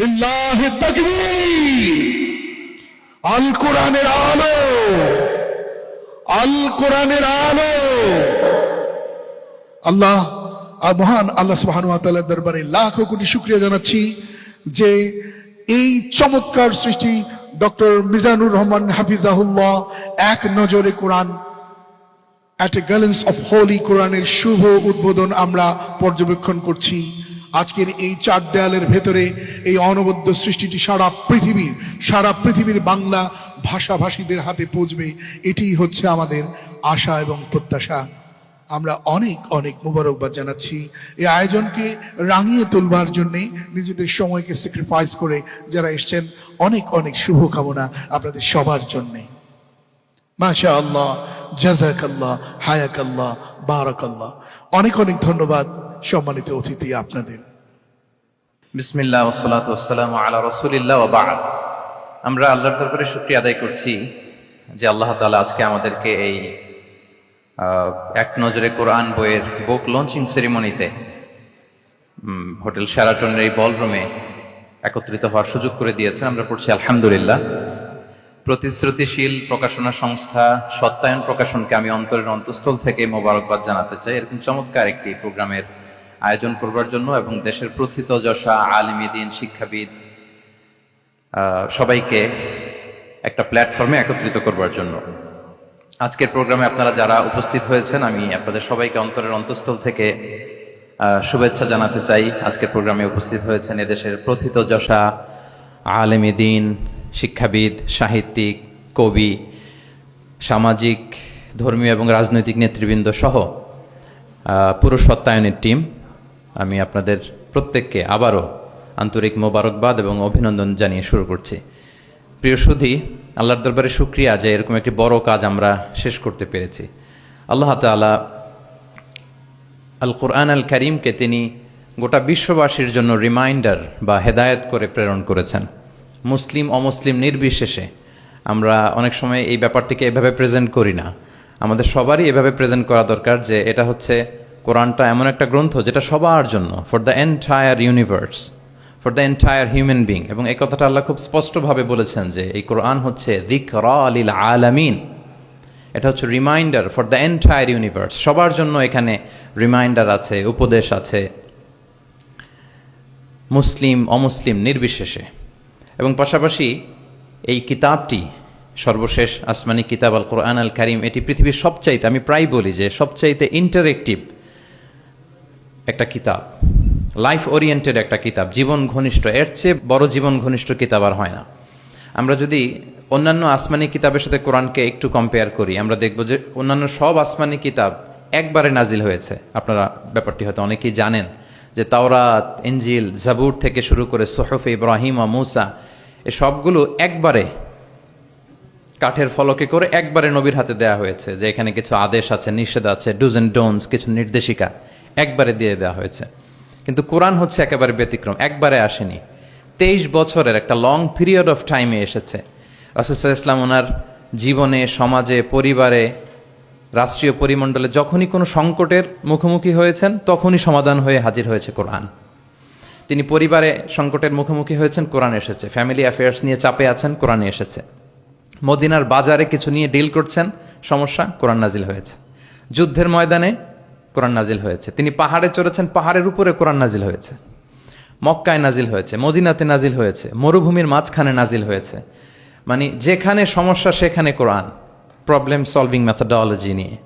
লিল্লাহি তাকবীর। আল কোরআনের আলো, আল কোরআনের আলো। আল্লাহ মহান আল্লাহ সুবহানাহু ওয়া তাআলার দরবারে লাখো কোটি শুকরিয়া জানাচ্ছি যে এই চমৎকার সৃষ্টি ডক্টর মিজানুর রহমান হাফিজাহুল্লাহ এক নজরে কোরআন এট এ গ্লিম্পস অফ হোলি কোরআনের শুভ উদ্বোধন আমরা পর্যবেক্ষণ করছি। আজকের এই চার দেয়ালের ভেতরে এই অনবদ্য সৃষ্টিটি সারা পৃথিবীর বাংলা ভাষাভাষীদের হাতে পৌঁছবে, এটি হচ্ছে আমাদের আশা এবং প্রত্যাশা। আমরা অনেক অনেক মোবারকবাদ জানাচ্ছি এই আয়োজনকে রাঙিয়ে তুলবার জন্যে নিজেদের সময়কে স্যাক্রিফাইস করে যারা এসছেন। অনেক অনেক শুভকামনা আপনাদের সবার জন্যে। মাশা আল্লাহ, জাযাকাল্লাহ, হায়াকাল্লাহ, বারাকাল্লাহ। অনেক অনেক ধন্যবাদ সম্মানিত অতিথি আপনাদের। বিসমিল্লাহ ওয়াসসালাতু ওয়াসসালামু আলা রাসূলিল্লাহ ওয়া বা'দ। আমরা আল্লাহর দরবারে শুকরিয়া আদায় করছি যে আল্লাহ তাআলা আজকে আমাদেরকে এই এক নজরে কোরআন বইয়ের বুক লঞ্চিং সেরিমনিতে হোটেল শেরাটনের এই বলরুমে একত্রিত হওয়ার সুযোগ করে দিয়েছেন। আমরা পড়ছি আলহামদুলিল্লাহ। প্রতিশ্রুতিশীল প্রকাশনা সংস্থা সত্যায়ন প্রকাশনকে আমি অন্তরের অন্তঃস্থল থেকে মোবারকবাদ জানাতে চাই এরকম চমৎকার একটি প্রোগ্রামের আয়োজন করবার জন্য এবং দেশের প্রথিতযশা আলিমী দ্বীন, শিক্ষাবিদ সবাইকে একটা প্ল্যাটফর্মে একত্রিত করবার জন্য। আজকের প্রোগ্রামে আপনারা যারা উপস্থিত হয়েছেন আমি আপনাদের সবাইকে অন্তরের অন্তঃস্থল থেকে শুভেচ্ছা জানাতে চাই। আজকের প্রোগ্রামে উপস্থিত হয়েছেন এদেশের প্রথিতযশা আলিমী দ্বীন, শিক্ষাবিদ, সাহিত্যিক, কবি, সামাজিক, ধর্মীয় এবং রাজনৈতিক নেতৃবৃন্দ সহ পুরো সত্যায়নের টিম। আমি আপনাদের প্রত্যেককে আবারও আন্তরিক মোবারকবাদ এবং অভিনন্দন জানিয়ে শুরু করছি। প্রিয় সুধী, আল্লাহর দরবারে শুকরিয়া যে এরকম একটি বড় কাজ আমরা শেষ করতে পেরেছি। আল্লাহ তাআলা আল কোরআন আল কারীমকে তিনি গোটা বিশ্ববাসীর জন্য রিমাইন্ডার বা হেদায়েত করে প্রেরণ করেছেন। মুসলিম অমুসলিম নির্বিশেষে আমরা অনেক সময় এই ব্যাপারটিকে এভাবে প্রেজেন্ট করি না। আমাদের সবারই এভাবে প্রেজেন্ট করা দরকার যে এটা হচ্ছে কোরআনটা এমন একটা গ্রন্থ যেটা সবার জন্য, for the entire universe, for the entire human being. এবং এই কথাটা আল্লাহ খুব স্পষ্টভাবে বলেছেন যে এই কোরআন হচ্ছে যিকরা লিল আলামিন। এটা হচ্ছে reminder for the entire universe. সবার জন্য এখানে রিমাইন্ডার আছে, উপদেশ আছে, মুসলিম অমুসলিম নির্বিশেষে। এবং পাশাপাশি এই কিতাবটি সর্বশেষ আসমানি কিতাব আল কোরআন আল কারীম, এটি পৃথিবীর সবচাইতে, আমি প্রায় বলি যে সবচাইতে ইন্টারেক্টিভ একটা কিতাব, লাইফ ওরিয়েন্টেড একটা কিতাব, জীবন ঘনিষ্ঠ। এর চেয়ে বড় জীবন ঘনিষ্ঠ কিতাব আর হয় না। আমরা যদি অন্যান্য আসমানি কিতাবের সাথে কোরআনকে একটু কম্পেয়ার করি, আমরা দেখব যে অন্যান্য সব আসমানি কিতাব একবারে নাজিল হয়েছে। আপনারা ব্যাপারটি হয়তো অনেকেই জানেন যে তাওরাত, ইনজিল, জাবুর থেকে শুরু করে সুহুফ ইব্রাহিম ও মূসা, এ সবগুলো একবারে কাঠের ফলকে করে একবারে নবীর হাতে দেয়া হয়েছে, যে এখানে কিছু আদেশ আছে, নিষেধ আছে, ডুজ এন্ড ডোন্টস, কিছু নির্দেশিকা একবারে দিয়ে দেওয়া হয়েছে। কিন্তু কোরআন হচ্ছে একেবারে ব্যতিক্রম, একবারে আসেনি। 23 বছরের একটা লং পিরিয়ড অফ টাইমে এসেছে। রাসূল সাল্লাল্লাহু আলাইহি ওয়াসাল্লাম ওনার জীবনে, সমাজে, পরিবারে, রাষ্ট্রীয় পরিমণ্ডলে যখনই কোনো সংকটের মুখোমুখি হয়েছেন তখনই সমাধান হয়ে হাজির হয়েছে কোরআন। তিনি পরিবারে সংকটের মুখোমুখি হয়েছেন, কোরআন এসেছে। ফ্যামিলি অ্যাফেয়ার্স নিয়ে চাপে আছেন, কোরআনে এসেছে। মদিনার বাজারে কিছু নিয়ে ডিল করছেন, সমস্যা, কোরআন নাজিল হয়েছে। যুদ্ধের ময়দানে কোরআন নাজিল হয়েছে। তিনি পাহাড়ে চড়েছেন, পাহাড়ের উপরে কোরআন নাজিল হয়েছে। মক্কায় নাজিল হয়েছে, মদিনাতে নাজিল হয়েছে, মরুভূমির মাঝখানে নাজিল হয়েছে। মানে যেখানে সমস্যা সেখানে কোরআন, প্রবলেম সলভিং মেথডোলজি নিয়ে।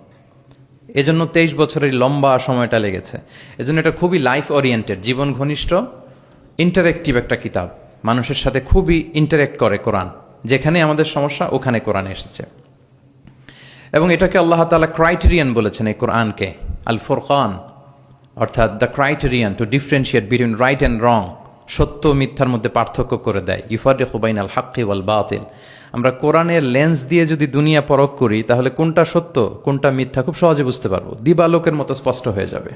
এজন্য 23 বছরের লম্বা সময়টা লেগেছে। এজন্য এটা খুবই লাইফ ওরিয়েন্টেড, জীবন ঘনিষ্ঠ, ইন্টারেক্টিভ একটা কিতাব। মানুষের সাথে খুবই ইন্টারেক্ট করে কোরআন। যেখানে আমাদের সমস্যা ওখানে কোরআন এসেছে। এবং এটাকে আল্লাহ তাআলা ক্রাইটেরিয়ান বলেছেন এই কোরআনকে, আল ফুরকান, অর্থাৎ the criterion two differentiate between right and রং। সত্য মিথ্যার মধ্যে পার্থক্য করে দেয়। ইউফারিকু বাইনাল হাক্কি ওয়াল বাতিল। আমরা কোরআনের লেন্স দিয়ে যদি দুনিয়া পরখ করি তাহলে কোনটা সত্য কোনটা মিথ্যা খুব সহজে বুঝতে পারবো, দিবালোকের মতো স্পষ্ট হয়ে যাবে।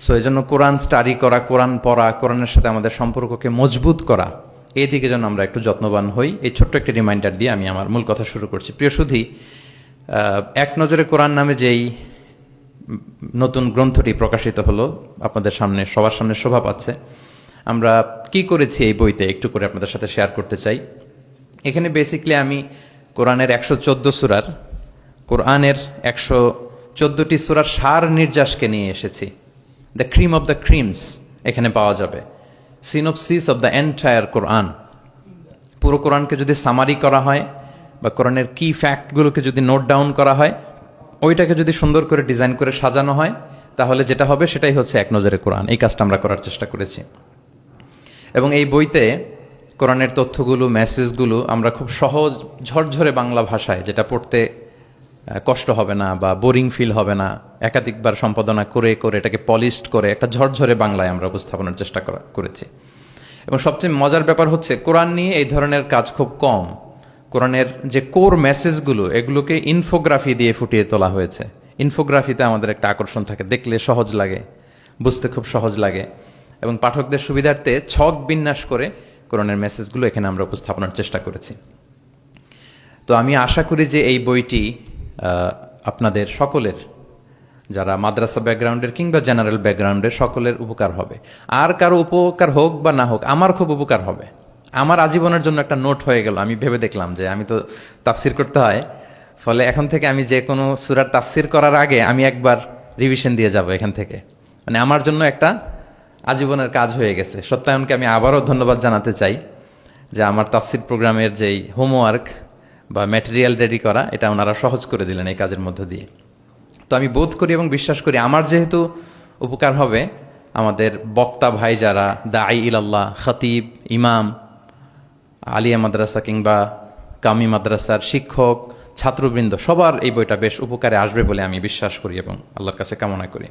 সো এই জন্য কোরআন স্টাডি করা, কোরআন পড়া, কোরআনের সাথে আমাদের সম্পর্ককে মজবুত করা, এই দিকে যেন আমরা একটু যত্নবান হই। এই ছোট্ট একটি রিমাইন্ডার দিয়ে আমি আমার মূল কথা শুরু করছি। প্রিয় সুধী, এক নজরে কোরআন নামে যেই নতুন গ্রন্থটি প্রকাশিত হলো আপনাদের সামনে, সবার সামনে শোভা পাচ্ছে, আমরা কি করেছি এই বইতে একটু করে আপনাদের সাথে শেয়ার করতে চাই। এখানে বেসিকলি আমি কোরআনের 114 সূরার কোরআনের 114টি সূরার সার নির্যাসকে নিয়ে এসেছি। The cream of the creams এখানে পাওয়া যাবে, সিনোপসিস অফ দ্য এন্টায়ার কোরআন। পুরো কোরআনকে যদি সামারি করা হয় বা কোরআনের কি ফ্যাক্টগুলোকে যদি নোট ডাউন করা হয়, ওইটাকে যদি সুন্দর করে ডিজাইন করে সাজানো হয়, তাহলে যেটা হবে সেটাই হচ্ছে এক নজরে কোরআন। এই কাজটা আমরা করার চেষ্টা করেছি এবং এই বইতে কোরআনের তথ্যগুলো, মেসেজগুলো আমরা খুব সহজ ঝরঝরে বাংলা ভাষায়, যেটা পড়তে কষ্ট হবে না বা বোরিং ফিল হবে না, একাধিকবার সম্পাদনা করে করে এটাকে পলিশড করে একটা ঝরঝরে বাংলায় আমরা উপস্থাপনের চেষ্টা করেছি। এবং সবচেয়ে মজার ব্যাপার হচ্ছে কোরআন নিয়ে এই ধরনের কাজ খুব কম। কোরআনের যে কোর মেসেজগুলো, এগুলোকে ইনফোগ্রাফি দিয়ে ফুটিয়ে তোলা হয়েছে। ইনফোগ্রাফিতে আমাদের একটা আকর্ষণ থাকে, দেখলে সহজ লাগে, বুঝতে খুব সহজ লাগে এবং পাঠকদের সুবিধার্থে ছক বিন্যাস করে কোরআনের মেসেজগুলো এখানে আমরা উপস্থাপনের চেষ্টা করেছি। তো আমি আশা করি যে এই বইটি আপনাদের সকলের, যারা মাদ্রাসা ব্যাকগ্রাউন্ডের কিংবা জেনারেল ব্যাকগ্রাউন্ডের, সকলের উপকার হবে। আর কারো উপকার হোক বা না হোক, আমার খুব উপকার হবে। আমার আজীবনের জন্য একটা নোট হয়ে গেল। আমি ভেবে দেখলাম যে আমি তো তাফসির করতে হয়, ফলে এখন থেকে আমি যে কোনো সূরার তাফসির করার আগে আমি একবার রিভিশন দিয়ে যাব এখান থেকে। মানে আমার জন্য একটা আজীবনের কাজ হয়ে গেছে। সত্যায়নকে আমি আবারও ধন্যবাদ জানাতে চাই যে আমার তাফসির প্রোগ্রামের যেই হোমওয়ার্ক বা ম্যাটেরিয়াল রেডি করা, এটা ওনারা সহজ করে দিলেন এই কাজের মধ্য দিয়ে। তো আমি বোধ করি এবং বিশ্বাস করি আমার যেহেতু উপকার হবে, আমাদের বক্তা ভাই যারা দাঈ ইলাল্লাহ, খতিব, ইমাম, আলিয়া মাদ্রাসা কিংবা কামি মাদ্রাসার শিক্ষক, ছাত্রবৃন্দ, সবার এই বইটা বেশ উপকারে আসবে বলে আমি বিশ্বাস করি এবং আল্লাহর কাছে কামনা করি।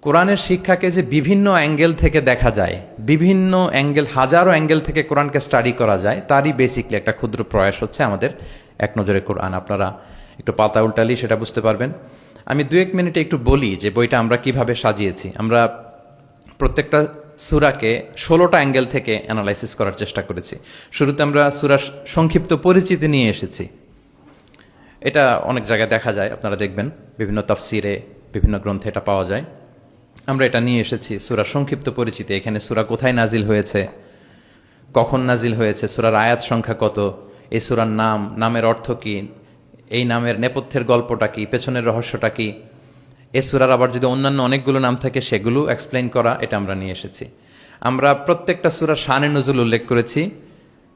কোরআনের শিক্ষাকে যে বিভিন্ন অ্যাঙ্গেল থেকে দেখা যায়, বিভিন্ন অ্যাঙ্গেল, হাজারো অ্যাঙ্গেল থেকে কোরআনকে স্টাডি করা যায়, তারই বেসিকলি একটা ক্ষুদ্র প্রয়াস হচ্ছে আমাদের এক নজরে কোরআন। আপনারা একটু পাতা উল্টালি সেটা বুঝতে পারবেন। আমি 2-1 মিনিটে একটু বলি যে বইটা আমরা কিভাবে সাজিয়েছি। আমরা প্রত্যেকটা সূরাকে 16টা অ্যাঙ্গেল থেকে অ্যানালাইসিস করার চেষ্টা করেছি। শুরুতে আমরা সূরার সংক্ষিপ্ত পরিচিতি নিয়ে এসেছি। এটা অনেক জায়গায় দেখা যায়, আপনারা দেখবেন বিভিন্ন তাফসিরে, বিভিন্ন গ্রন্থে এটা পাওয়া যায়। আমরা এটা নিয়ে এসেছি সূরার সংক্ষিপ্ত পরিচিতি। এখানে সূরা কোথায় নাজিল হয়েছে, কখন নাজিল হয়েছে, সূরার আয়াত সংখ্যা কত, এই সূরার নাম, নামের অর্থ কী, এই নামের নেপথ্যের গল্পটা কি, পেছনের রহস্যটা কি, এ সূরার আবার যদি অন্যান্য অনেকগুলো নাম থাকে সেগুলো এক্সপ্লেইন করা, এটা আমরা নিয়ে এসেছি। আমরা প্রত্যেকটা সূরার শানে নুজুল উল্লেখ করেছি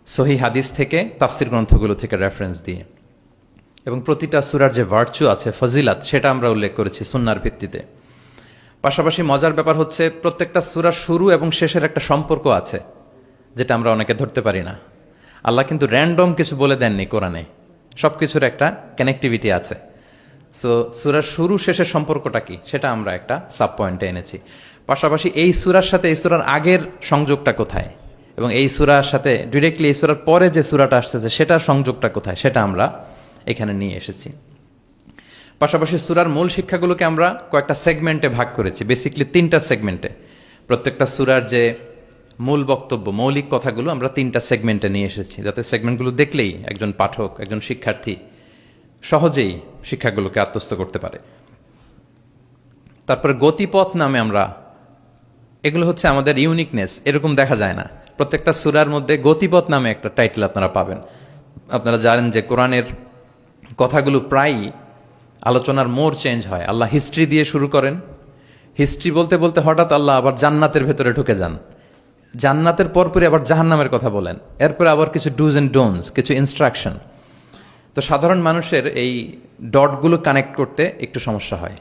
সহিহ হাদিস থেকে, তাফসির গ্রন্থগুলো থেকে রেফারেন্স দিয়ে। এবং প্রতিটা সূরার যে ভার্চু আছে, ফজিলাত, সেটা আমরা উল্লেখ করেছি সুন্নাহর ভিত্তিতে। পাশাপাশি মজার ব্যাপার হচ্ছে প্রত্যেকটা সূরার শুরু এবং শেষের একটা সম্পর্ক আছে, যেটা আমরা অনেকে ধরতে পারি না। আল্লাহ কিন্তু র্যান্ডম কিছু বলে দেননি কোরআনে, সব কিছুর একটা কানেক্টিভিটি আছে। সো সূরার শুরু শেষের সম্পর্কটা কি, সেটা আমরা একটা সাব পয়েন্টে এনেছি। পাশাপাশি এই সূরার সাথে এই সূরার আগের সংযোগটা কোথায়, এবং এই সূরার সাথে ডিরেক্টলি এই সূরার পরে যে সূরাটা আসতেছে সেটার সংযোগটা কোথায়, সেটা আমরা এখানে নিয়ে এসেছি। পাশাপাশি সূরার মূল শিক্ষাগুলোকে আমরা কয়েকটা সেগমেন্টে ভাগ করেছি, বেসিকলি 3টা সেগমেন্টে। প্রত্যেকটা সূরার যে মূল বক্তব্য, মৌলিক কথাগুলো আমরা 3টা সেগমেন্টে নিয়ে এসেছি, যাতে সেগমেন্টগুলো দেখলেই একজন পাঠক, একজন শিক্ষার্থী সহজেই শিক্ষাগুলোকে আত্মস্থ করতে পারে। তারপরে গতিপথ নামে আমরা, এগুলো হচ্ছে আমাদের ইউনিকনেস, এরকম দেখা যায় না। প্রত্যেকটা সূরার মধ্যে গতিপথ নামে একটা টাইটেল আপনারা পাবেন। আপনারা জানেন যে কোরআনের কথাগুলো প্রায়ই আলোচনার মোড় চেঞ্জ হয়। আল্লাহ হিস্ট্রি দিয়ে শুরু করেন, হিস্ট্রি বলতে বলতে হঠাৎ আল্লাহ আবার জান্নাতের ভেতরে ঢুকে যান, জান্নাতের পরপরই আবার জাহান্নামের কথা বলেন, এরপরে আবার কিছু ডুজ অ্যান্ড ডোন্টস, কিছু ইনস্ট্রাকশন। তো সাধারণ মানুষের এই ডটগুলো কানেক্ট করতে একটু সমস্যা হয়।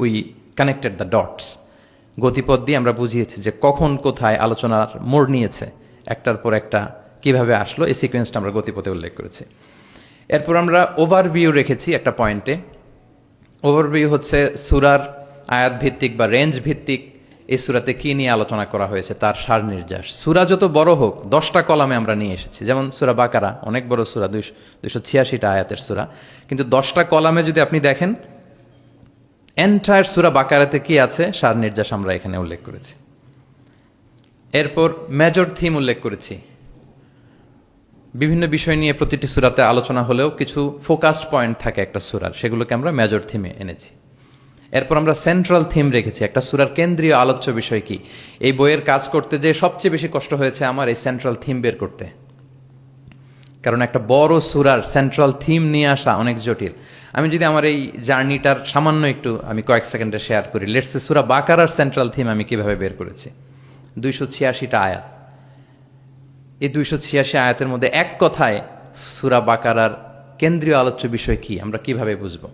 We connected the dots. গতিপথ দিয়ে আমরা বুঝিয়েছি যে কখন কোথায় আলোচনার মোড় নিয়েছে, একটার পর একটা কিভাবে আসলো, এই সিকোয়েন্সটা আমরা গতিপথে উল্লেখ করেছি। এরপর আমরা ওভারভিউ রেখেছি একটা পয়েন্টে। ওভারভিউ হচ্ছে সূরার আয়াত ভিত্তিক বা রেঞ্জ ভিত্তিক এই সূরাতে কি নিয়ে আলোচনা করা হয়েছে তার সার নির্যাস। সূরা যত বড় হোক 10টা কলামে আমরা নিয়ে এসেছি। যেমন সূরা বাকারা অনেক বড় সূরা, 286টা আয়াতের সূরা, কিন্তু 10টা কলামে যদি আপনি দেখেন এন্টায়ার সূরা বাকারাতে কি আছে সার নির্যাস আমরা এখানে উল্লেখ করেছি। এরপর মেজর থিম উল্লেখ করেছি। বিভিন্ন বিষয় নিয়ে প্রতিটি সূরাতে আলোচনা হলেও কিছু ফোকাসড পয়েন্ট থাকে একটা সূরার, সেগুলোকে আমরা মেজর থিমে এনেছি। এরপর আমরা সেন্ট্রাল থিম রেখেছি, একটা সূরার কেন্দ্রীয় আলোচ্য বিষয় কি। এই বইয়ের কাজ করতে যে সবচেয়ে বেশি কষ্ট হয়েছে আমার এই সেন্ট্রাল থিম বের করতে, কারণ একটা বড় সূরার সেন্ট্রাল থিম নিয়ে আসা অনেক জটিল। আমি যদি আমার এই জার্নিটার সামান্য একটু আমি কয়েক সেকেন্ডে শেয়ার করি, লেটসে সূরা বাকারার সেন্ট্রাল থিম আমি কিভাবে বের করেছি। 286টা আয়াত, এই 286 আয়াতের মধ্যে এক কথায় সূরা বাকারার কেন্দ্রীয় আলোচ্য বিষয় কি আমরা কিভাবে বুঝবো।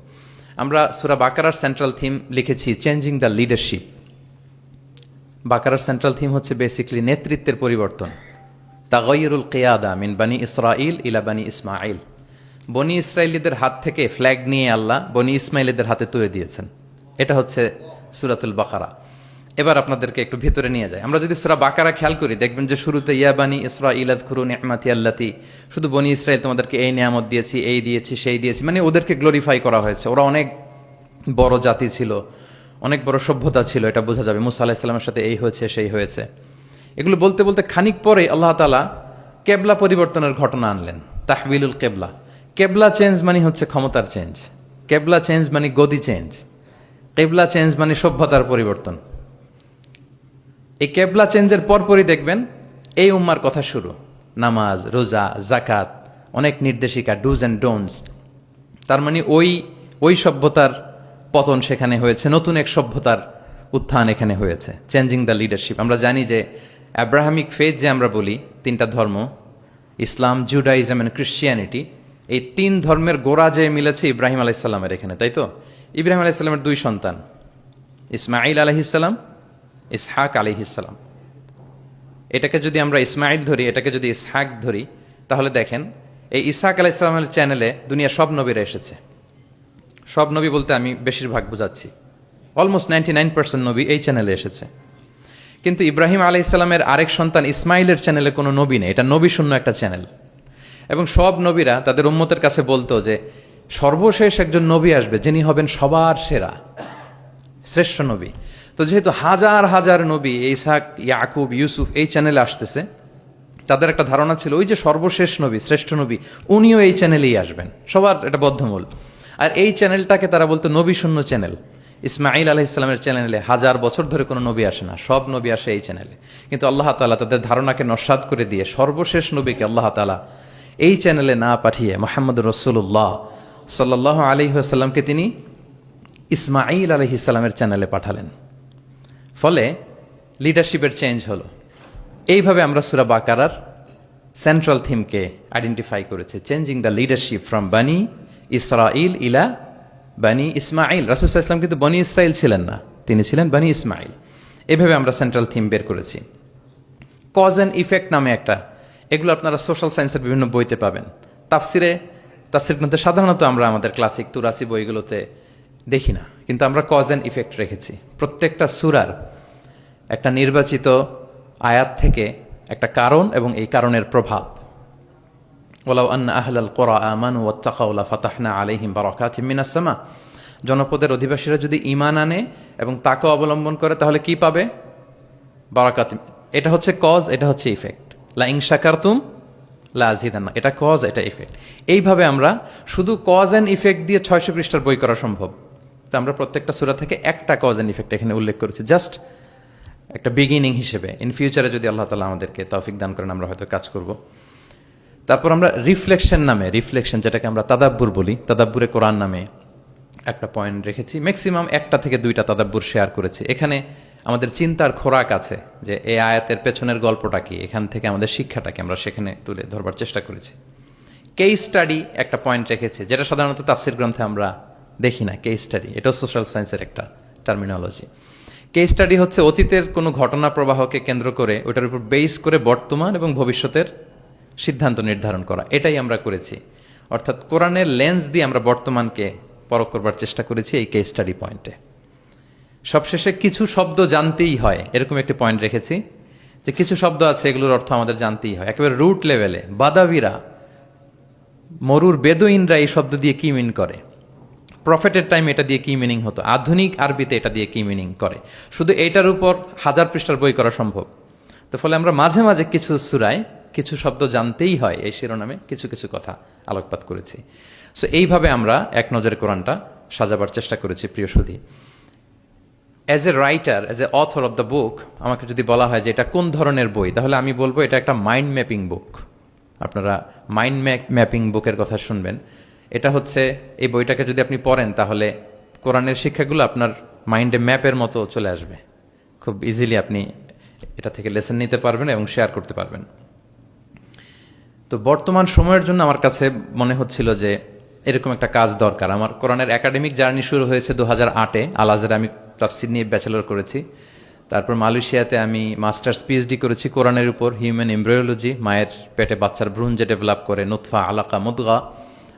আমরা সূরা বাকারার সেন্ট্রাল থিম লিখেছি চেঞ্জিং দ্য লিডারশিপ। বাকারার সেন্ট্রাল থিম হচ্ছে বেসিক্যালি নেতৃত্বের পরিবর্তন। তাগায়ুরুল কিয়াদা মিন বানি ইসরাইল ইলা বানি ইসমাইল। বনি ইসরায়েলীদের হাত থেকে ফ্ল্যাগ নিয়ে আল্লাহ বনি ইসমাইলীদের হাতে তুলে দিয়েছেন। এটা হচ্ছে সূরাতুল বাকারা। এবার আপনাদেরকে একটু ভিতরে নিয়ে যায়। আমরা যদি সূরা বাকারা খেয়াল করি দেখবেন যে শুরুতে ইয়া বানি ইসরাইল আযকুরু নি'মাতি আল্লাতি, শুধু বনি ইসরাইল তোমাদেরকে এই নিয়ামত দিয়েছি, এই দিয়েছি, সেই দিয়েছি, মানে ওদেরকে গ্লোরিফাই করা হয়েছে। ওরা অনেক বড় জাতি ছিল, অনেক বড় সভ্যতা ছিল, এটা বোঝা যাবে। মুসা আলাইহিস সালামের সাথে এই হয়েছে, সেই হয়েছে। এগুলো বলতে বলতে খানিক পরে আল্লাহ তাআলা কেবলা পরিবর্তনের ঘটনা আনলেন, তাহবিলুল কেবলা। কেবলা চেঞ্জ মানে হচ্ছে ক্ষমতার চেঞ্জ, কেবলা চেঞ্জ মানে গদি চেঞ্জ, কেবলা চেঞ্জ মানে সভ্যতার পরিবর্তন। এই কেবলা চেঞ্জের পরপরই দেখবেন এই উম্মার কথা শুরু, নামাজ, রোজা, জাকাত, অনেক নির্দেশিকা, ডুজ অ্যান্ড ডোন্টস। তার মানে ওই সভ্যতার পতন সেখানে হয়েছে, নতুন এক সভ্যতার উত্থান এখানে হয়েছে। Changing the leadership. আমরা জানি যে অ্যাব্রাহামিক ফেথ যে আমরা বলি, তিনটা ধর্ম, ইসলাম, জুডাইজম অ্যান্ড ক্রিশ্চিয়ানিটি, এই তিন ধর্মের গোড়া যে মিলেছে ইব্রাহিম আলাইহিসসালামের এখানে, তাই তো? ইব্রাহিম আলাইহিসসালামের দুই সন্তান, ইসমাইল আলাইহিসসালাম, ইসহাক আলাইহিসসালাম। এটাকে যদি আমরা ইসমাইল ধরি, এটাকে যদি ইসহাক ধরি, তাহলে দেখেন এই ইসহাক আলাইহিসসালামের চ্যানেলে দুনিয়া সব নবীরা এসেছে। সব নবী বলতে আমি বেশিরভাগ বুঝাচ্ছি, অলমোস্ট 99% নবী এই চ্যানেলে এসেছে। কিন্তু ইব্রাহিম আলাইহিসসালামের আরেক সন্তান ইসমাইলের চ্যানেলে কোনো নবী নেই, এটা নবী শূন্য একটা চ্যানেল। এবং সব নবীরা তাদের উম্মতের কাছে বলতো যে সর্বশেষ একজন নবী আসবে যিনি হবেন সবার সেরা, শ্রেষ্ঠ নবী। তো যেহেতু হাজার হাজার নবী ইসহাক, ইয়াকুব, ইউসুফ এই চ্যানেলে আসতেছে, তাদের একটা ধারণা ছিল ওই যে সর্বশেষ নবী, শ্রেষ্ঠ নবী, উনিও এই চ্যানেলেই আসবেন, সবার এটা বদ্ধমূল। আর এই চ্যানেলটাকে তারা বলতো নবী শূন্য চ্যানেল। ইসমাইল আলাইহিসসালামের চ্যানেলে হাজার বছর ধরে কোনো নবী আসে না, সব নবী আসে এই চ্যানেলে। কিন্তু আল্লাহ তাআলা তাদের ধারণাকে নস্যাৎ করে দিয়ে সর্বশেষ নবীকে আল্লাহ তাআলা এই চ্যানেলে না পাঠিয়ে মুহাম্মদ রাসূলুল্লাহ সাল্লাল্লাহু আলাইহি ওয়াসাল্লামকে তিনি ইসমাইল আলাইহিসসালামের চ্যানেলে পাঠালেন। ফলে লিডারশিপের চেঞ্জ হলো। এইভাবে আমরা সূরা বাকারার সেন্ট্রাল থিমকে আইডেন্টিফাই করেছি, চেঞ্জিং দ্য লিডারশিপ ফ্রম বানি ইসরাইল ইলা বানি ইসমাইল। রাসূল সাল্লাল্লাহু আলাইহি ওয়াসাল্লাম কিন্তু বনি ইসরাইল ছিলেন না, তিনি ছিলেন বানি ইসমাইল। এভাবে আমরা সেন্ট্রাল থিম বের করেছি। কজ অ্যান্ড ইফেক্ট নামে একটা, এগুলো আপনারা সোশ্যাল সায়েন্সের বিভিন্ন বইতে পাবেন। তাফসির গ্রন্থে সাধারণত আমরা আমাদের ক্লাসিক 83 বইগুলোতে দেখি না, কিন্তু আমরা কজ অ্যান্ড ইফেক্ট রেখেছি। প্রত্যেকটা সূরার একটা নির্বাচিত আয়াত থেকে একটা কারণ এবং এই কারণের প্রভাব। ওয়ালাউ আন্না আহলাল কুরা আমানু ওয়াত্তাকাউ লাফাতাহনা আলাইহিম বারাকাতিম মিনাস সামা। জনপদের অধিবাসীরা যদি ঈমান আনে এবং তাকওয়া অবলম্বন করে তাহলে কি পাবে? বারাকাত। এটা হচ্ছে কজ, এটা হচ্ছে ইফেক্ট। লা ইন শাকারতুম লা আযীদান্না, এটা কজ, এটা ইফেক্ট। এইভাবে আমরা শুধু কজ অ্যান্ড ইফেক্ট দিয়ে 600 পৃষ্ঠার বই করা সম্ভব। তো আমরা প্রত্যেকটা সূরা থেকে একটা কজ অ্যান্ড ইফেক্ট এখানে উল্লেখ করেছি, জাস্ট একটা বিগিনিং হিসেবে। ইন ফিউচারে যদি আল্লাহ তাআলা আমাদেরকে তৌফিক দান করেন আমরা হয়তো কাজ করব। তারপর আমরা রিফ্লেকশন নামে, রিফ্লেকশন যেটাকে আমরা তাদাব্বুর বলি, তাদাব্বুরে কোরআন নামে একটা পয়েন্ট রেখেছি। ম্যাক্সিমাম 1টা থেকে 2টা তাদাব্বুর শেয়ার করেছি। এখানে আমাদের চিন্তার খোরাক আছে যে এই আয়াতের পেছনের গল্পটা কি, এখান থেকে আমাদের শিক্ষাটাকে আমরা সেখানে তুলে ধরবার চেষ্টা করেছি। কেস স্টাডি একটা পয়েন্ট রেখেছি, যেটা সাধারণত তাফসির গ্রন্থে আমরা দেখি না। কেস স্টাডি এটাও সোশ্যাল সায়েন্সের একটা টার্মিনোলজি। কেস স্টাডি হচ্ছে অতীতের কোনো ঘটনা প্রবাহকে কেন্দ্র করে ওটার উপর বেস করে বর্তমান এবং ভবিষ্যতের সিদ্ধান্ত নির্ধারণ করা, এটাই আমরা করেছি। অর্থাৎ কোরআনের লেন্স দিয়ে আমরা বর্তমানকে পরখ করবার চেষ্টা করেছি এই কেস স্টাডি পয়েন্টে। সবশেষে কিছু শব্দ জানতেই হয়, এরকম একটি পয়েন্ট রেখেছি যে কিছু শব্দ আছে এগুলোর অর্থ আমাদের জানতেই হয়। একেবারে রুট লেভেলে বাদাবিরা, মরুর বেদুইনরা এই শব্দ দিয়ে কি মিন করে, প্রফেটের টাইম এটা দিয়ে কি মিনিং হতো, আধুনিক আরবিতে এটা দিয়ে কি মিনিং করে, শুধু এইটার উপর 1000 পৃষ্ঠার বই করা সম্ভব। তো ফলে আমরা মাঝে মাঝে কিছু সূরায় কিছু শব্দ জানতেই হয় এই শিরোনামে কিছু কিছু কথা আলোকপাত করেছি। সো এইভাবে আমরা এক নজরে কোরআনটা সাজাবার চেষ্টা করেছি প্রিয় সুধী। As a writer, as a author of the book, আমাকে যদি বলা হয় যে এটা কোন ধরনের বই, তাহলে আমি বলবো এটা একটা মাইন্ড ম্যাপিং বুক। আপনারা মাইন্ড ম্যাপিং বুকের কথা শুনবেন। এটা হচ্ছে, এই বইটাকে যদি আপনি পড়েন তাহলে কোরআনের শিক্ষাগুলো আপনার মাইন্ডে ম্যাপের মতো চলে আসবে। খুব ইজিলি আপনি এটা থেকে লেসন নিতে পারবেন এবং শেয়ার করতে পারবেন। তো বর্তমান সময়ের জন্য আমার কাছে মনে হচ্ছিল যে এরকম একটা কাজ দরকার। আমার কোরআনের একাডেমিক জার্নি শুরু হয়েছে 2008-এ। আল আজহারে আমি তাফসির নিয়ে ব্যাচেলর করেছি। তারপর মালয়েশিয়াতে আমি মাস্টার্স পিএইচডি করেছি কোরআনের উপর, হিউম্যান এমব্রায়োলজি, মায়ের পেটে বাচ্চার ভ্রূণ যে ডেভেলপ করে, নুতফা, আলাকা, মুদগা।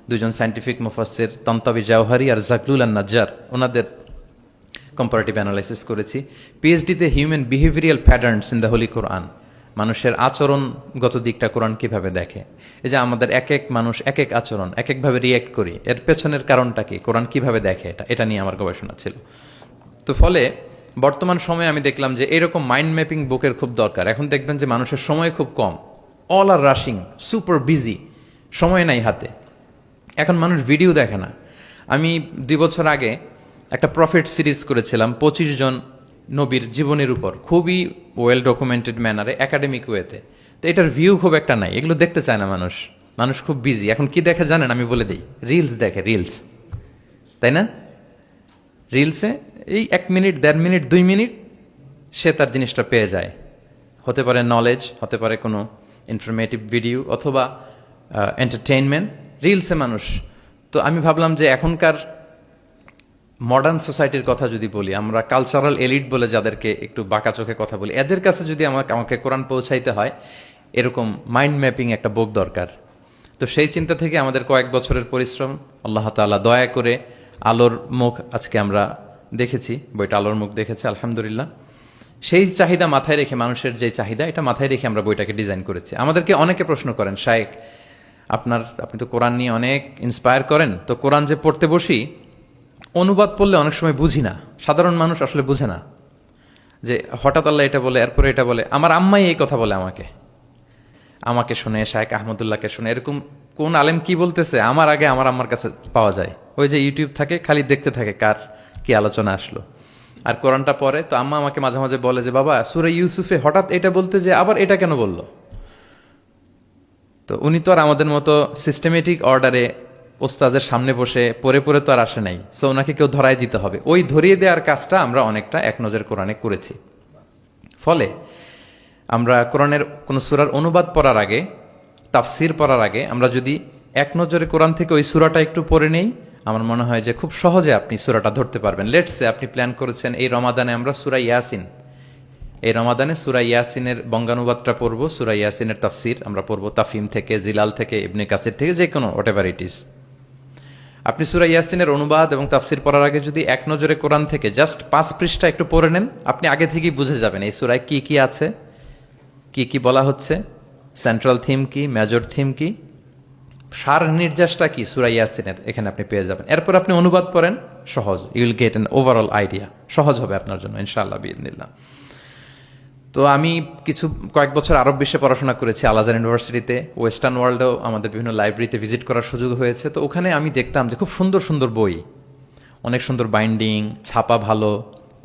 দুজন সায়েন্টিফিক মুফাসসির তান্তাবি জাওহারি আর জাকলুল আন নাজ্জার, ওনাদের কম্পারেটিভ অ্যানালাইসিস করেছি। পিএইচডিতে human behavioural patterns in the Holy Quran, মানুষের আচরণগত দিকটা কোরআন কিভাবে দেখে। এই যে আমাদের এক এক মানুষ এক এক আচরণ, এক একভাবে রিয়্যাক্ট করি, এর পেছনের কারণটা কি, কোরআন কিভাবে দেখে, এটা নিয়ে আমার গবেষণা ছিল। তো ফলে বর্তমান সময়ে আমি দেখলাম যে এরকম মাইন্ড ম্যাপিং বুকের খুব দরকার। এখন দেখবেন যে মানুষের সময় খুব কম, all are rushing, super busy, সময় নাই হাতে। এখন মানুষ ভিডিও দেখে না। আমি 2 বছর আগে একটা প্রফিট সিরিজ করেছিলাম 25 জন নবীর জীবনের উপর, খুবই ওয়েল ডকুমেন্টেড ম্যানারে, একাডেমিক ওয়েতে। তো এটার ভিউ খুব একটা নাই, এগুলো দেখতে চায় না মানুষ। মানুষ খুব বিজি। এখন কি দেখে জানেন? আমি বলে দিই, রিলস দেখে, রিলস, তাই না? রিলসে এই 1 মিনিট, 1.5 মিনিট, 2 মিনিট সে তার জিনিসটা পেয়ে যায়। হতে পারে নলেজ, হতে পারে কোনো ইনফরমেটিভ ভিডিও, অথবা এন্টারটেইনমেন্ট, রিলসে মানুষ। তো আমি ভাবলাম যে এখনকার মডার্ন সোসাইটির কথা যদি বলি, আমরা কালচারাল এলিট বলে যাদেরকে একটু বাঁকা চোখে কথা বলি, এদের কাছে যদি আমাকে কোরআন পৌঁছাইতে হয়, এরকম মাইন্ড ম্যাপিং একটা বুক দরকার। তো সেই চিন্তা থেকে আমাদের কয়েক বছরের পরিশ্রম, আল্লাহ তাআলা দয়া করে আলোর মুখ আজকে আমরা দেখেছি, বইটা আলোর মুখ দেখেছে আলহামদুলিল্লাহ। সেই চাহিদা মাথায় রেখে, মানুষের যে চাহিদা, এটা মাথায় রেখে আমরা বইটাকে ডিজাইন করেছি। আমাদেরকে অনেকে প্রশ্ন করেন, শায়েখ আপনি তো কোরআন নিয়ে অনেক ইন্সপায়ার করেন, তো কোরআন যে পড়তে বসি, অনুবাদ পড়লে অনেক সময় বুঝি না, সাধারণ মানুষ আসলে বুঝে না, যে হঠাৎ আল্লাহ এটা বলে, এরপরে এটা বলে। আমার আম্মাই এই কথা বলে আমাকে শুনে, শায়েখ আহমদুল্লাহকে শুনে, এরকম কোন আলেম কি বলতেছে আমার আগে আমার আম্মার কাছে পাওয়া যায়। ওই যে ইউটিউব থাকে, খালি দেখতে থাকে কার কি আলোচনা আসলো। আর কোরআনটা পড়ে, তো আম্মা আমাকে মাঝে মাঝে বলে যে বাবা, সূরা ইউসুফে হঠাৎ এটা বলতে যে আবার এটা কেন বললো। তো উনি তো আর আমাদের মতো সিস্টেমেটিক অর্ডারে ওস্তাদের সামনে বসে পড়ে পড়ে তো আর আসে নাই। সো ওনাকে কেউ ধরাই দিতে হবে। ওই ধরিয়ে দেওয়ার কাজটা আমরা অনেকটা এক নজর কোরআনে করেছি। ফলে আমরা কোরআনের কোনো সূরার অনুবাদ পড়ার আগে, তাফসির পড়ার আগে, আমরা যদি এক নজরে কোরআন থেকে ওই সূরাটা একটু পড়ে নেই, আমার মনে হয় যে খুব সহজে আপনি সূরাটা ধরতে পারবেন। লেটসে আপনি প্ল্যান করেছেন এই রমাদানে আমরা সূরা ইয়াসিন, এই রমাদানে সূরা ইয়াসিনের বঙ্গানুবাদটা পড়বো, সূরা ইয়াসিনের তাফসির আমরা পড়বো তাফহিম থেকে, জিলাল থেকে, ইবনে কাসির থেকে, যে কোনো হোয়াটএভার ইট ইজ। আপনি সূরা ইয়াসিনের অনুবাদ এবং তাফসির পড়ার আগে যদি এক নজরে কোরআন থেকে জাস্ট 5 পৃষ্ঠা একটু পড়ে নেন, আপনি আগে থেকেই বুঝে যাবেন এই সূরায় কি কি আছে, কি কি বলা হচ্ছে, সেন্ট্রাল থিম কি, মেজর থিম কি, সার নির্যাসটা কি সূরা ইয়াসিনের, এখানে আপনি পেয়ে যাবেন। এরপর আপনি অনুবাদ পড়েন, সহজ, you will get an overall idea, সহজ হবে আপনার জন্য ইনশাআল্লাহ বিইذنিল্লাহ। তো আমি কয়েক বছর আরব বিশ্বে পড়াশোনা করেছি, আল আজহার ইউনিভার্সিটিতে, ওয়েস্টার্ন ওয়ার্ল্ডেও আমাদের বিভিন্ন লাইব্রেরিতে ভিজিট করার সুযোগ হয়েছে। তো ওখানে আমি দেখতাম যে খুব সুন্দর সুন্দর বই, অনেক সুন্দর বাইন্ডিং, ছাপা ভালো,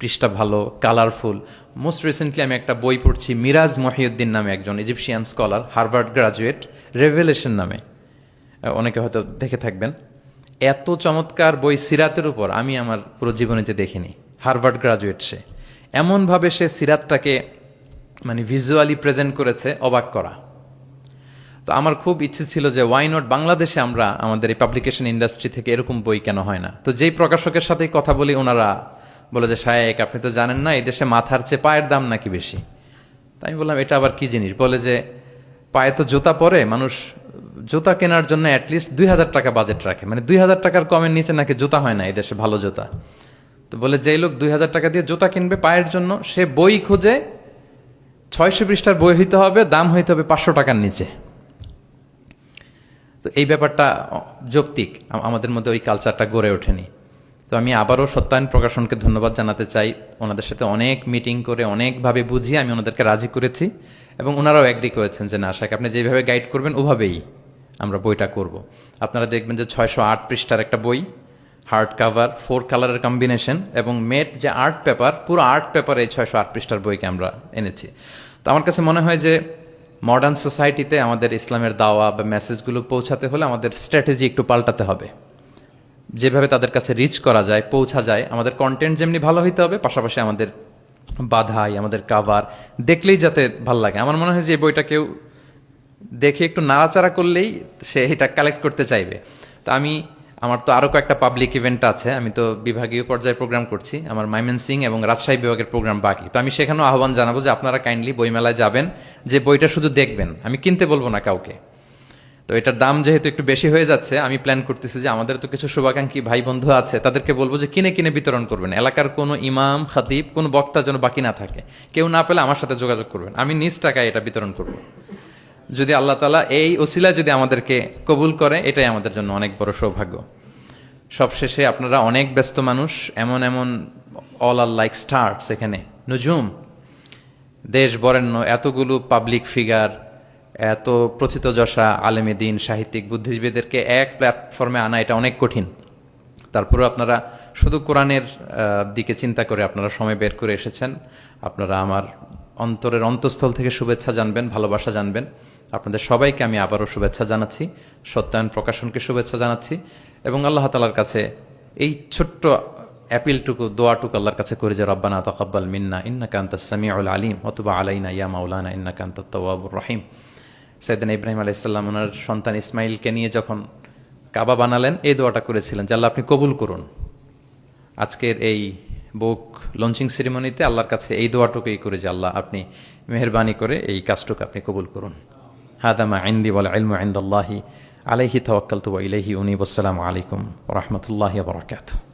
পৃষ্ঠা ভালো, কালারফুল। মোস্ট রিসেন্টলি আমি একটা বই পড়ছি, মিরাজ মহিউদ্দিন নামে একজন Egyptian scholar, Harvard graduate, revelation নামে, অনেকে হয়তো দেখে থাকবেন। এত চমৎকার বই সিরাতের উপর আমি আমার পুরো জীবনেতে দেখিনি। হার্ভার্ড গ্রাজুয়েট সে, এমনভাবে সে সিরাতটাকে মানে ভিজুয়ালি প্রেজেন্ট করেছে, অবাক করা। তো আমার খুব ইচ্ছে ছিল যে ওয়াই নট বাংলাদেশে আমরা আমাদের এই পাবলিকেশন ইন্ডাস্ট্রি থেকে এরকম বই কেন হয় না। তো যেই প্রকাশকের সাথেই কথা বলি, ওনারা বলে যে শায়েক আপনি তো জানেন না, এই দেশে মাথার চেয়ে পায়ের দাম নাকি বেশি। তাই আমি বললাম এটা আবার কি জিনিস। বলে যে পায়ে তো জুতা পরে, মানুষ জুতা কেনার জন্য অ্যাটলিস্ট 2000 টাকা বাজেট রাখে, মানে 2000 টাকার কমের নিচে নাকি জুতা হয় না এই দেশে, ভালো জুতা। তো বলে যেই লোক 2000 টাকা দিয়ে জুতা কিনবে পায়ের জন্য, সে বই খুঁজে 600 পৃষ্ঠার বই হইতে হবে, দাম হইতে হবে 500 টাকার নিচে। তো এই ব্যাপারটা যৌক্তিক, আমাদের মধ্যে ওই কালচারটা গড়ে ওঠেনি। তো আমি আবারও সত্যায়ন প্রকাশনকে ধন্যবাদ জানাতে চাই। ওনাদের সাথে অনেক মিটিং করে, অনেকভাবে বুঝিয়ে আমি ওনাদেরকে রাজি করেছি, এবং ওনারাও এগ্রি করেছেন যে না শাক, আপনি যেভাবে গাইড করবেন ওভাবেই আমরা বইটা করব। আপনারা দেখবেন যে 608 পৃষ্ঠার একটা বই, হার্ড কাভার 4 কালারের কম্বিনেশন, এবং মেট যে আর্ট পেপার, পুরো আর্ট পেপারে এই 608 পৃষ্ঠার বইকে আমরা এনেছি। তো আমার কাছে মনে হয় যে মডার্ন সোসাইটিতে আমাদের ইসলামের দাওয়া বা মেসেজগুলো পৌঁছাতে হলে আমাদের স্ট্র্যাটেজি একটু পাল্টাতে হবে। যেভাবে তাদের কাছে রিচ করা যায়, পৌঁছা যায়, আমাদের কন্টেন্ট যেমনি ভালো হইতে হবে, পাশাপাশি আমাদের বাধাই, আমাদের কাভার দেখলেই যাতে ভাল লাগে। আমার মনে হয় যে এই বইটা কেউ দেখে একটু নাড়াচাড়া করলেই সে এটা কালেক্ট করতে চাইবে। তো আমার তো আরও কয়েকটা পাবলিক ইভেন্ট আছে, আমি তো বিভাগীয় পর্যায়ে প্রোগ্রাম করছি, আমার ময়মনসিংহ এবং রাজশাহী বিভাগের প্রোগ্রাম বাকি। তো আমি সেখানেও আহ্বান জানাবো যে আপনারা কাইন্ডলি বইমেলায় যাবেন, যে বইটা শুধু দেখবেন, আমি কিনতে বলবো না কাউকে। তো এটার দাম যেহেতু একটু বেশি হয়ে যাচ্ছে, আমি প্ল্যান করতেছি যে আমাদের তো কিছু শুভাকাঙ্ক্ষী ভাই বন্ধু আছে, তাদেরকে বলবো যে কিনে কিনে বিতরণ করবেন। এলাকার কোনো ইমাম, খতিব, কোনো বক্তা যেন বাকি না থাকে। কেউ না পেলে আমার সাথে যোগাযোগ করবেন, আমি নিজ টাকায় এটা বিতরণ করব। যদি আল্লাহ তাআলা এই ওসিলা যদি আমাদেরকে কবুল করে, এটাই আমাদের জন্য অনেক বড় সৌভাগ্য। সবশেষে আপনারা অনেক ব্যস্ত মানুষ, এমন এমন অল আর লাইক স্টার্স, এখানে নুজুম, দেশ বরেণ্য এতগুলো পাবলিক ফিগার, এত প্রথিতযশা আলেমে দ্বীন, সাহিত্যিক, বুদ্ধিজীবীদেরকে এক প্ল্যাটফর্মে আনা এটা অনেক কঠিন। তারপরে আপনারা শুধু কোরআনের দিকে চিন্তা করে আপনারা সময় বের করে এসেছেন। আপনারা আমার অন্তরের অন্তঃস্থল থেকে শুভেচ্ছা জানবেন, ভালোবাসা জানবেন। আপনাদের সবাইকে আমি আবারও শুভেচ্ছা জানাচ্ছি, সত্যায়ন প্রকাশনকে শুভেচ্ছা জানাচ্ছি, এবং আল্লাহ তাআলার কাছে এই ছোট্ট অ্যাপিলটুকু, দোয়াটুকু আল্লাহর কাছে করে যে রব্বানা তাকাব্বাল মিন্না ইন্নাকা আনতাস সামিউল আলিম ওয়া তুব আলাইনা ইয়া মাওলানা ইন্নাকা আনতাত তাওয়াবুর রহিম। সাইয়েদনা ইব্রাহিম আলাইহিস সালাম ওনার সন্তান ইসমাইলকে নিয়ে যখন কাবা বানালেন, এই দোয়াটা করেছিলেন যে আল্লাহ আপনি কবুল করুন। আজকের এই বুক লঞ্চিং সেরিমনিতে আল্লাহর কাছে এই দোয়াটুকুই করে যে আল্লাহ আপনি মেহেরবানি করে এই কাজটুকু আপনি কবুল করুন। হাদা মা ইনদি ওয়াল ইলমু ইনদাল্লাহি আলাইহি তাওয়াক্কালতু ওয়া ইলাইহি উনীব। আসসালামু আলাইকুম ওয়া রাহমাতুল্লাহি ওয়া বারাকাতুহু।